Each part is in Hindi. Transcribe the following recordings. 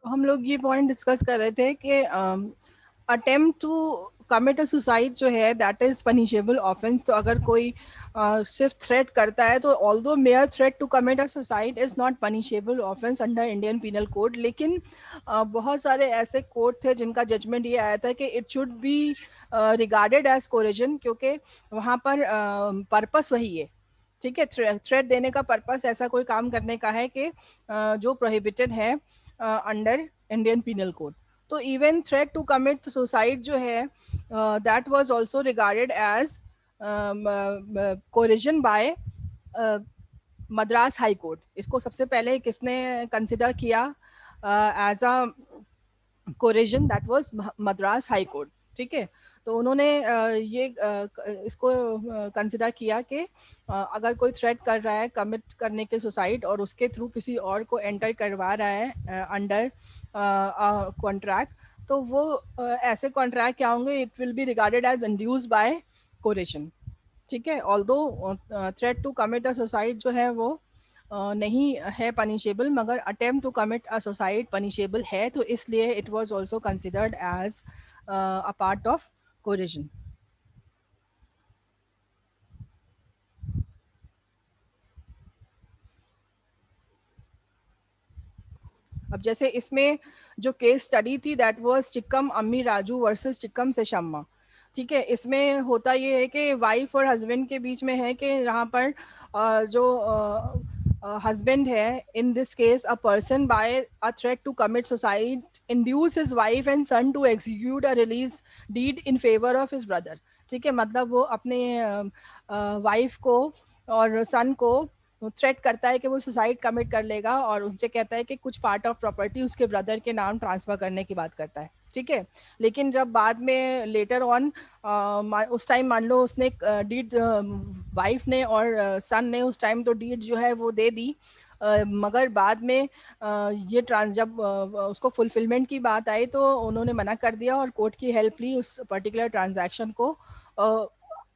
हम लोग ये पॉइंट डिस्कस कर रहे थे कि attempt to commit a suicide जो है दैट इज पनिशेबल ऑफेंस। तो अगर कोई सिर्फ थ्रेट करता है तो although mere threat to commit a suicide is not punishable offence under Indian penal code. लेकिन बहुत सारे ऐसे कोड थे जिनका जजमेंट ये आया था कि it should be regarded as coercion, क्योंकि वहाँ पर पर्पस वही है। ठीक है, थ्रेट देने का पर्पस ऐसा कोई काम करने का है कि जो प्रोहिबिटेड है अंडर इंडियन पीनल कोड। तो even threat to commit suicide जो है that was also regarded as coercion by Madras high court. इसको सबसे पहले किसने कंसिडर किया as a coercion? That was Madras high court. ठीक है, तो उन्होंने ये इसको कंसिडर किया कि अगर कोई थ्रेट कर रहा है कमिट करने के सुसाइड और उसके थ्रू किसी और को एंटर करवा रहा है अंडर कॉन्ट्रैक्ट, तो वो ऐसे कॉन्ट्रैक्ट क्या होंगे? It will be regarded as induced by coercion. ठीक है, although threat to commit a suicide जो है वो नहीं है पनिशेबल, मगर attempt to commit a suicide punishable है, तो इसलिए it was also considered as a part of coercion. अब जैसे इसमें जो केस स्टडी थी that was Chikkam Ammiraju versus चिक्कम से शम्मा। ठीक है, इसमें होता ये है कि वाइफ और हस्बैंड के बीच में है कि यहाँ पर जो हस्बैंड है, in this case a person by a threat to commit suicide induce his wife and son to execute a release deed in favour of his brother. ठीक है, मतलब वो अपने वाइफ को और सन को थ्रेट करता है कि वो सुसाइड कमिट कर लेगा और उनसे कहता है कि कुछ पार्ट ऑफ प्रॉपर्टी उसके ब्रदर के नाम ट्रांसफर करने की बात करता है। ठीक है, लेकिन जब बाद में लेटर ऑन उस टाइम मान लो उसने डीड वाइफ ने और सन ने उस टाइम तो डीड जो है वो दे दी, मगर बाद में ये ट्रांस जब उसको फुलफिलमेंट की बात आई तो उन्होंने मना कर दिया और कोर्ट की हेल्प ली उस पर्टिकुलर ट्रांजैक्शन को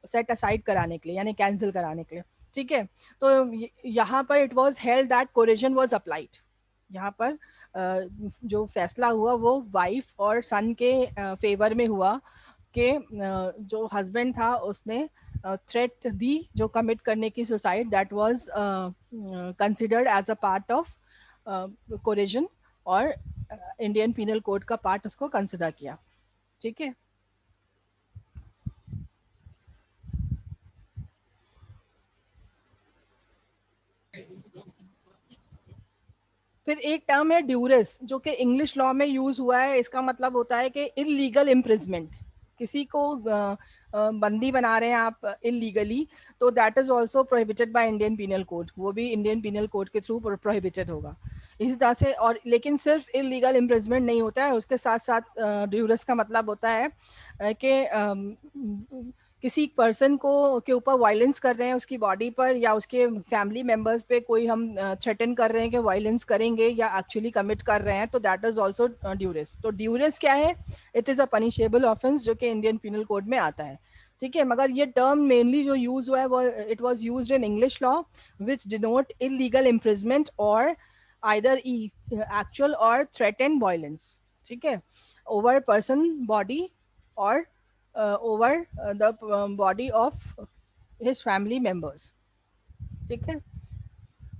सेट असाइड कराने के लिए, यानी कैंसिल कराने के लिए। ठीक है, तो यहाँ पर it was held that corrosion was applied. यहाँ पर जो फैसला हुआ वो वाइफ और सन के फेवर में हुआ कि जो हस्बैंड था उसने थ्रेट दी जो कमिट करने की suicide, that was considered as a part of coercion, और इंडियन पीनल कोड का पार्ट उसको कंसिडर किया। ठीक है, फिर एक टर्म है ड्यूरेस जो कि इंग्लिश लॉ में यूज हुआ है। इसका मतलब होता है कि इलीगल इम्प्रिजमेंट, किसी को बंदी बना रहे हैं आप इलीगली, तो that is also prohibited by Indian penal code, वो भी इंडियन पीनल कोड के थ्रू प्रोहिबिटेड होगा इसी तरह से। और लेकिन सिर्फ इलीगल इम्प्रिजमेंट नहीं होता है, उसके साथ साथ ड्यूरेस का मतलब होता है कि किसी पर्सन को के ऊपर वायलेंस कर रहे हैं उसकी बॉडी पर, या उसके फैमिली मेंबर्स पे कोई हम थ्रेटन कर रहे हैं कि वायलेंस करेंगे या एक्चुअली कमिट कर रहे हैं, तो दैट इज ऑल्सो ड्यूरेस। तो ड्यूरेस क्या है? It is a punishable offence जो कि इंडियन पीनल कोड में आता है। ठीक है, मगर ये टर्म मेनली जो यूज हुआ है वो it was used in English law which denote illegal imprisonment और आइदर एक्चुअल और थ्रेटन वायलेंस। ठीक है, ओवर पर्सन बॉडी और over the body of his family members। ठीक है,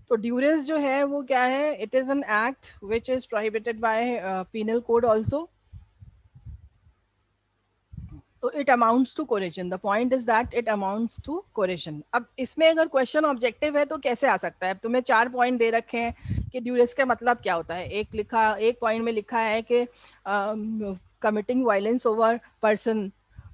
तो ड्यूरेस जो है वो क्या है? It is an act which is prohibited by penal code also, तो it amounts to coercion. The point is that it amounts to coercion. अब इसमें अगर क्वेश्चन ऑब्जेक्टिव है तो कैसे आ सकता है? अब तुम्हें 4 पॉइंट दे रखे हैं कि ड्यूरेस का मतलब क्या होता है। एक पॉइंट में लिखा है कि कमिटिंग वायलेंस ओवर पर्सन,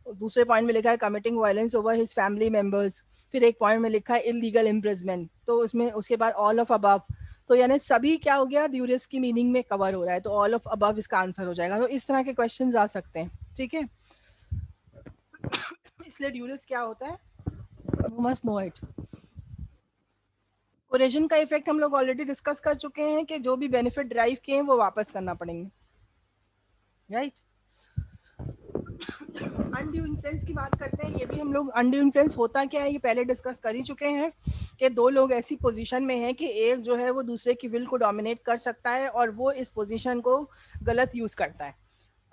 दूसरे पॉइंट में लिखा है committing violence over his family members, फिर एक पॉइंट में लिखा है इलीगल इम्प्रिजमेंट, तो उसमें उसके बाद ऑल ऑफ अबव। तो यानी सभी क्या हो गया? ड्यूरेस की मीनिंग में कवर हो रहा है, तो ऑल ऑफ अबव इसका आंसर हो जाएगा। तो इस तरह के क्वेश्चन आ सकते हैं। ठीक है, इसलिए ड्यूरेस क्या होता है, यू मस्ट नो इट। कोरेजन का इफेक्ट हम लोग ऑलरेडी डिस्कस कर चुके हैं कि जो भी बेनिफिट ड्राइव किए हैं वो वापस करना पड़ेंगे, राइट? अनड्यू इन्फ्लुएंस की बात करते हैं, ये भी हम लोग, अनड्यू इन्फ्लुएंस होता क्या है ये पहले डिस्कस कर ही चुके हैं कि दो लोग ऐसी पोजीशन में हैं कि एक जो है वो दूसरे की विल को डोमिनेट कर सकता है और वो इस पोजीशन को गलत यूज करता है,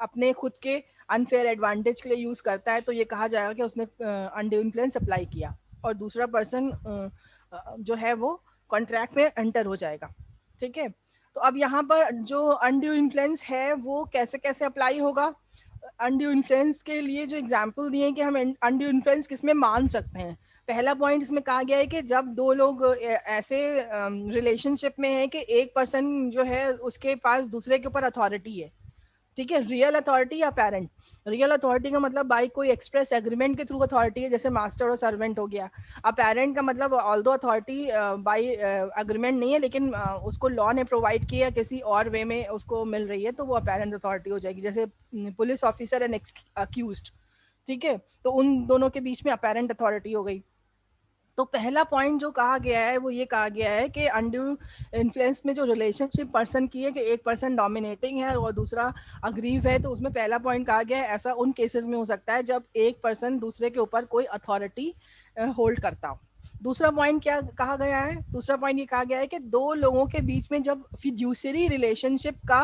अपने खुद के अनफेयर एडवांटेज के लिए यूज करता है, तो ये कहा जाएगा कि उसने अनड्यू इन्फ्लुएंस अप्लाई किया, और दूसरा पर्सन जो है वो कॉन्ट्रैक्ट में एंटर हो जाएगा। ठीक है, तो अब यहाँ पर जो अनड्यू इन्फ्लुएंस है वो कैसे कैसे अप्लाई होगा। अनड्यू इन्फ्लुएंस के लिए जो एग्जाम्पल दिए हैं कि हम अनड्यू इन्फ्लुएंस किसमें मान सकते हैं, पहला पॉइंट इसमें कहा गया है कि जब दो लोग ऐसे रिलेशनशिप में हैं कि एक पर्सन जो है उसके पास दूसरे के ऊपर अथॉरिटी है। ठीक है, रियल अथॉरिटी या पेरेंट। रियल अथॉरिटी का मतलब बाई कोई एक्सप्रेस एग्रीमेंट के थ्रू अथॉरिटी है, जैसे मास्टर और सर्वेंट हो गया। अब पेरेंट का मतलब ऑल्दो अथॉरिटी बाई एग्रीमेंट नहीं है, लेकिन उसको लॉ ने प्रोवाइड किया किसी और वे में उसको मिल रही है, तो वो अपेरेंट अथॉरिटी हो जाएगी, जैसे पुलिस ऑफिसर एंड अक्यूज्ड। ठीक है, तो उन दोनों के बीच में अपेरेंट अथॉरिटी हो गई। तो पहला पॉइंट जो कहा गया है वो ये कहा गया है कि अनड्यू इन्फ्लुएंस में जो रिलेशनशिप पर्सन की है कि एक पर्सन डोमिनेटिंग है और दूसरा अग्रीव है, तो उसमें पहला पॉइंट कहा गया है ऐसा उन केसेस में हो सकता है जब एक पर्सन दूसरे के ऊपर कोई अथॉरिटी होल्ड करता हो। दूसरा पॉइंट क्या कहा गया है, दूसरा पॉइंट ये कहा गया है कि दो लोगों के बीच में जब फिड्यूसरी रिलेशनशिप का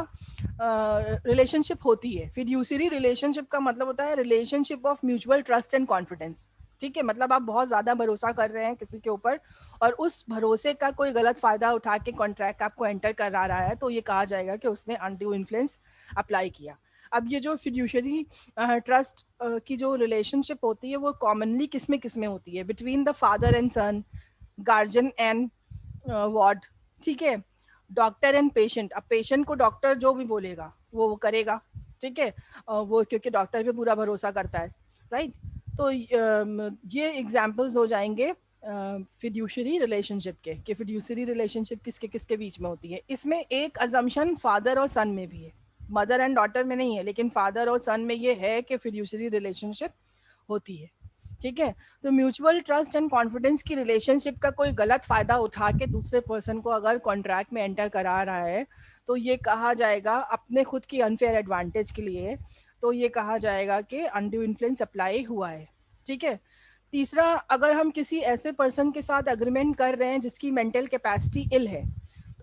रिलेशनशिप होती है। फिड्यूसरी रिलेशनशिप का मतलब होता है relationship of mutual trust and confidence. ठीक है, मतलब आप बहुत ज्यादा भरोसा कर रहे हैं किसी के ऊपर और उस भरोसे का कोई गलत फायदा उठा के कॉन्ट्रैक्ट आपको एंटर करा रहा है, तो ये कहा जाएगा कि उसने अनड्यू इन्फ्लुएंस अप्लाई किया। अब ये जो फिड्यूशरी ट्रस्ट की जो रिलेशनशिप होती है वो कॉमनली किस में होती है, between the father and son, guardian and ward. ठीक है, डॉक्टर एंड पेशेंट। अब पेशेंट को डॉक्टर जो भी बोलेगा वो करेगा। ठीक है, वो क्योंकि डॉक्टर पे पूरा भरोसा करता है, राइट। तो ये एग्जाम्पल्स हो जाएंगे फिड्यूशरी रिलेशनशिप के, कि फिड्यूशरी रिलेशनशिप किसके किसके बीच में होती है। इसमें एक अजम्पशन फादर और सन में भी है, मदर एंड डॉटर में नहीं है, लेकिन फादर और सन में ये है कि फिड्यूशरी रिलेशनशिप होती है। ठीक है, तो म्यूचुअल ट्रस्ट एंड कॉन्फिडेंस की रिलेशनशिप का कोई गलत फायदा उठा के दूसरे पर्सन को अगर कॉन्ट्रैक्ट में एंटर करा रहा है, तो ये कहा जाएगा अपने खुद की अनफेयर एडवांटेज के लिए, तो ये कहा जाएगा कि अनड्यू इन्फ्लुएंस अप्लाई हुआ है। ठीक है, तीसरा, अगर हम किसी ऐसे पर्सन के साथ अग्रीमेंट कर रहे हैं जिसकी मेंटल कैपेसिटी इल है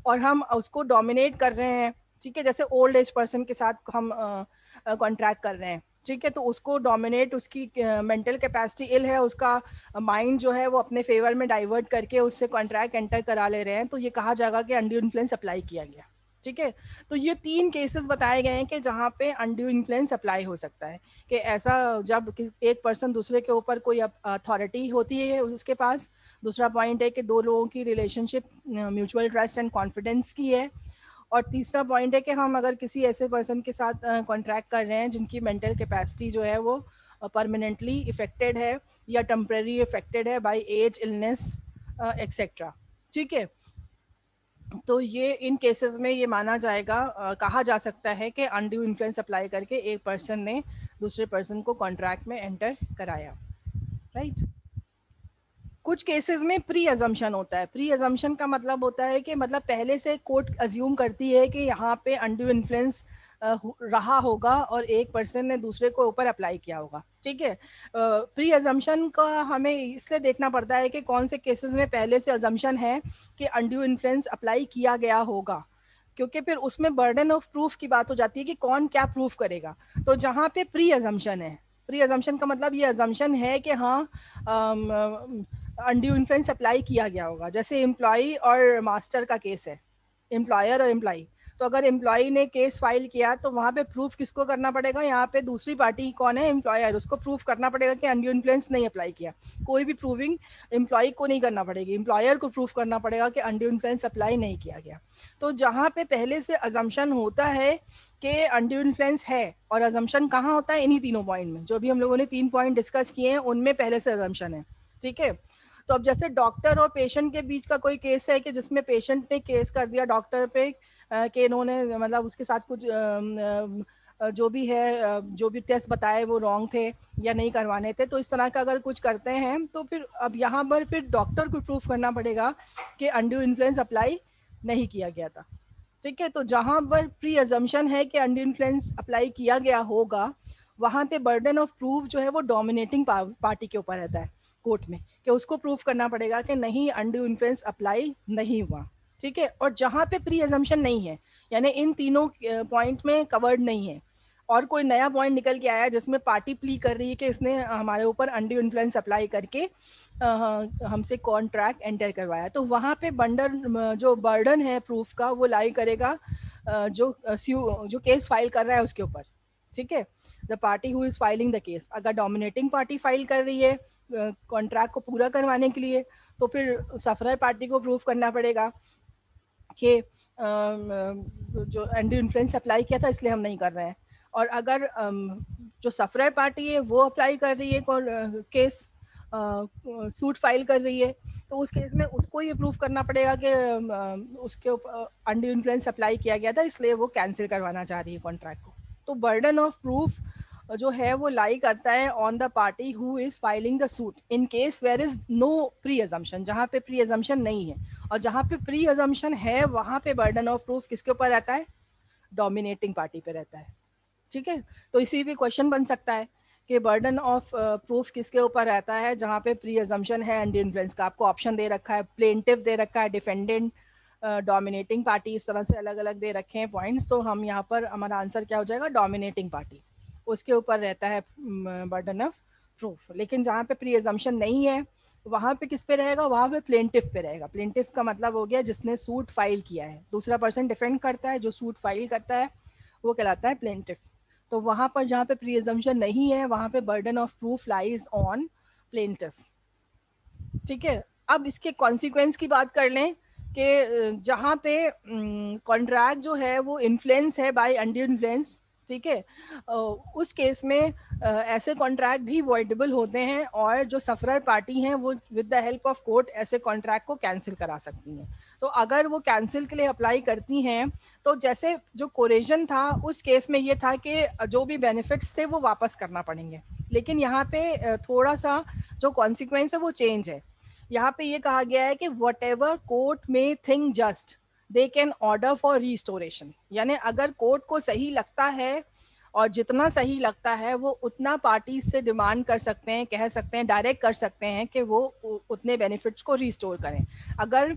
और हम उसको डोमिनेट कर रहे हैं, ठीक है, जैसे ओल्ड एज पर्सन के साथ हम कॉन्ट्रैक्ट कर रहे हैं, ठीक है, तो उसको डोमिनेट, उसकी मेंटल कैपेसिटी इल है, उसका माइंड जो है वो अपने फेवर में डाइवर्ट करके उससे कॉन्ट्रैक्ट एंटर करा ले रहे हैं, तो ये कहा जाएगा कि अनड्यू इन्फ्लुएंस अप्लाई किया गया। ठीक है, तो ये 3 केसेस बताए गए हैं कि जहाँ पे अनड्यू इन्फ्लुएंस अप्लाई हो सकता है, कि ऐसा जब एक पर्सन दूसरे के ऊपर कोई अथॉरिटी होती है उसके पास। दूसरा पॉइंट है कि दो लोगों की relationship mutual trust and confidence की है। और तीसरा पॉइंट है कि हम अगर किसी ऐसे पर्सन के साथ कॉन्ट्रैक्ट कर रहे हैं जिनकी मेंटल कैपेसिटी जो है वो परमानेंटली इफेक्टेड है या टेम्पररी इफेक्टेड है बाय एज, इलनेस एक्सेट्रा। ठीक है, तो ये इन केसेस में ये माना जाएगा, कहा जा सकता है कि अनड्यू इन्फ्लुएंस अप्लाई करके एक पर्सन ने दूसरे पर्सन को कॉन्ट्रैक्ट में एंटर कराया, राइट। कुछ केसेस में प्री अजम्पशन होता है। प्री अजम्पशन का मतलब होता है कि मतलब पहले से कोर्ट अज्यूम करती है कि यहाँ पे अनड्यू इन्फ्लुएंस रहा होगा और एक पर्सन ने दूसरे को ऊपर अप्लाई किया होगा। ठीक है, प्री अजम्पशन का हमें इसलिए देखना पड़ता है कि कौन से केसेस में पहले से अजम्पशन है कि अनड्यू इन्फ्लुएंस अप्लाई किया गया होगा, क्योंकि फिर उसमें बर्डन ऑफ प्रूफ की बात हो जाती है कि कौन क्या प्रूफ करेगा। तो जहाँ पे प्री अजम्पशन है, प्री अजम्पशन का मतलब ये अजम्पशन है कि हाँ अनड्यू इन्फ्लुएंस अप्लाई किया गया होगा। जैसे एम्प्लॉय और मास्टर का केस है, एम्प्लॉयर और एम्प्लॉय। तो अगर एम्प्लॉय ने केस फाइल किया तो वहां पे प्रूफ किसको करना पड़ेगा, यहाँ पे दूसरी पार्टी कौन है, एम्प्लॉयर, उसको प्रूफ करना पड़ेगा कि अनड्यू इन्फ्लुएंस नहीं अप्लाई किया। कोई भी प्रूविंग एम्प्लॉय को नहीं करना पड़ेगी, एम्प्लॉयर को प्रूफ करना पड़ेगा कि अनड्यू इन्फ्लुएंस अप्लाई नहीं किया गया। तो जहाँ पे पहले से अजम्पशन होता है कि अनड्यू इन्फ्लुएंस है, और अजम्पशन कहाँ होता है, इन्हीं तीनों पॉइंट में, जो भी हम लोगों ने 3 पॉइंट डिस्कस किए हैं उनमें पहले से अजम्पशन है। ठीक है, तो अब जैसे डॉक्टर और पेशेंट के बीच का कोई केस है कि जिसमें पेशेंट ने केस कर दिया डॉक्टर पे कि इन्होंने मतलब उसके साथ कुछ जो भी है, जो भी टेस्ट बताए वो रॉन्ग थे या नहीं करवाने थे, तो इस तरह का अगर कुछ करते हैं तो फिर अब यहाँ पर फिर डॉक्टर को प्रूफ करना पड़ेगा कि अनड्यू इन्फ्लुएंस अप्लाई नहीं किया गया था। ठीक है, तो जहाँ पर प्री अजम्पशन है कि अनड्यू इन्फ्लुएंस अप्लाई किया गया होगा, वहां पे बर्डन ऑफ प्रूफ जो है वो डोमिनेटिंग पार्टी के ऊपर रहता है कोर्ट में, कि उसको प्रूफ करना पड़ेगा कि नहीं अनड्यू इन्फ्लुएंस अप्लाई नहीं हुआ, ठीक है। और जहां पे प्री अजम्पशन नहीं है, यानी इन तीनों पॉइंट में कवर्ड नहीं है, और कोई नया पॉइंट निकल के आया जिसमें पार्टी प्ली कर रही है कि इसने हमारे ऊपर अनड्यू इन्फ्लुएंस अप्लाई करके हमसे कॉन्ट्रैक्ट एंटर करवाया, तो वहां पे जो बर्डन है प्रूफ का वो लाई करेगा जो केस फाइल कर रहा है उसके ऊपर, ठीक है। The party who is filing the case, अगर डोमिनेटिंग पार्टी फाइल कर रही है कॉन्ट्रैक्ट को पूरा करवाने के लिए, तो फिर सफरर पार्टी को प्रूफ करना पड़ेगा कि जो एंटी इन्फ्लुएंस अप्लाई किया था इसलिए हम नहीं कर रहे हैं। और अगर जो सफरर पार्टी है वो अप्लाई कर रही है केस सूट फाइल कर रही है, तो उस केस में उसको ये प्रूफ करना पड़ेगा कि उसके ऊपर अंडर इन्फ्लुएंस अप्लाई किया गया था इसलिए वो कैंसिल करवाना चाह रही है कॉन्ट्रैक्ट को। तो बर्डन ऑफ प्रूफ जो है वो लाई करता है on the party who is filing the suit in case where is no presumption, जहां पे प्री अजम्पशन नहीं है। और जहां पे प्री अजम्पशन है वहां पे बर्डन ऑफ प्रूफ किसके ऊपर रहता है, डोमिनेटिंग पार्टी पे रहता है, ठीक है। तो इसी भी क्वेश्चन बन सकता है कि बर्डन ऑफ प्रूफ किसके ऊपर रहता है जहां पे प्री अजम्पशन है एंटी इन्फ्लुएंस का। आपको ऑप्शन दे रखा है, प्लेंटिव दे रखा है, डिफेंडेंट, डोमिनेटिंग पार्टी, इस तरह से अलग अलग दे रखे हैं पॉइंट्स। तो हम यहाँ पर हमारा आंसर क्या हो जाएगा, डोमिनेटिंग पार्टी, उसके ऊपर रहता है बर्डन ऑफ प्रूफ। लेकिन जहाँ पे प्री अजम्पशन नहीं है वहां पे किस पे रहेगा, वहां पे प्लेंटिव पे रहेगा। प्लेंटिव का मतलब हो गया जिसने सूट फाइल किया है, दूसरा पर्सन डिफेंड करता है, जो सूट फाइल करता है वो कहलाता है प्लेंटिव। तो वहां पर जहाँ पे प्री अजम्पशन नहीं है वहां पे burden of proof lies on plaintiff, ठीक है। अब इसके कॉन्सिक्वेंस की बात कर लें कि जहाँ पे कॉन्ट्रैक्ट जो है वो इन्फ्लुएंस है बाय अंडर इन्फ्लुएंस, ठीक है, उस केस में ऐसे कॉन्ट्रैक्ट भी वॉइडेबल होते हैं और जो सफरर पार्टी हैं वो with the help of court ऐसे कॉन्ट्रैक्ट को कैंसिल करा सकती हैं। तो अगर वो कैंसिल के लिए अप्लाई करती हैं तो जैसे जो कोरेजन था उस केस में ये था कि जो भी बेनिफिट्स थे वो वापस करना पड़ेंगे, लेकिन यहाँ पे थोड़ा सा जो कॉन्सिक्वेंस है वो चेंज है। यहाँ पे ये कहा गया है कि what ever court may think just they can order for restoration, यानी अगर कोर्ट को सही लगता है और जितना सही लगता है वो उतना पार्टी से डिमांड कर सकते हैं, कह सकते हैं, डायरेक्ट कर सकते हैं कि वो उतने बेनिफिट्स को रिस्टोर करें। अगर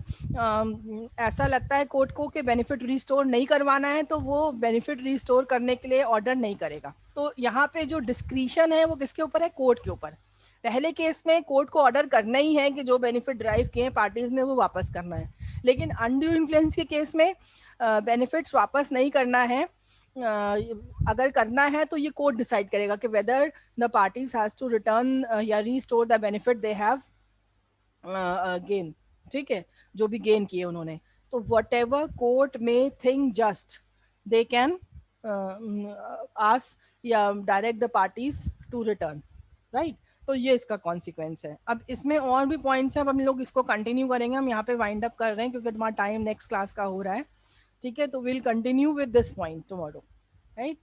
ऐसा लगता है कोर्ट को कि बेनिफिट रिस्टोर नहीं करवाना है तो वो बेनिफिट रिस्टोर करने के लिए ऑर्डर नहीं करेगा। तो यहाँ पे जो डिस्क्रिशन है वो किसके ऊपर है, कोर्ट के ऊपर। पहले केस में कोर्ट को ऑर्डर करना ही है कि जो बेनिफिट ड्राइव किए हैं पार्टीज ने वो वापस करना है, लेकिन अनड्यू इन्फ्लुएंस के केस में बेनिफिट्स वापस नहीं करना है। अगर करना है तो ये कोर्ट डिसाइड करेगा कि whether the parties has to return या restore the benefit they have gain, ठीक है, जो भी गेन किए उन्होंने। तो whatever court may think just they can ask या direct the parties to return, right. तो ये इसका कॉन्सिक्वेंस है। अब इसमें और भी पॉइंट्स हैं, अब हम लोग इसको कंटिन्यू करेंगे। हम यहाँ पे वाइंड अप कर रहे हैं क्योंकि तुम्हारा टाइम नेक्स्ट क्लास का हो रहा है, ठीक है। तो will continue with this point tomorrow, right.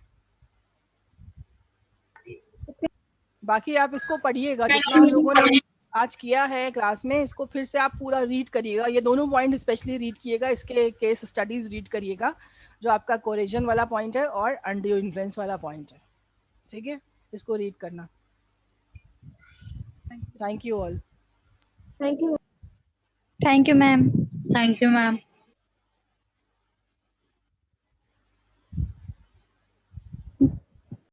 बाकी आप इसको पढ़िएगा, जितना हम लोगों ने आज किया है क्लास में इसको फिर से आप पूरा रीड करिएगा। ये दोनों पॉइंट स्पेशली रीड किएगा, इसके केस स्टडीज रीड करिएगा, जो आपका कोरेजन वाला पॉइंट है और अनड्यू इन्फ्लुएंस वाला पॉइंट है, ठीक है। इसको रीड करना। Thank you all. Thank you. Thank you ma'am. Thank you ma'am.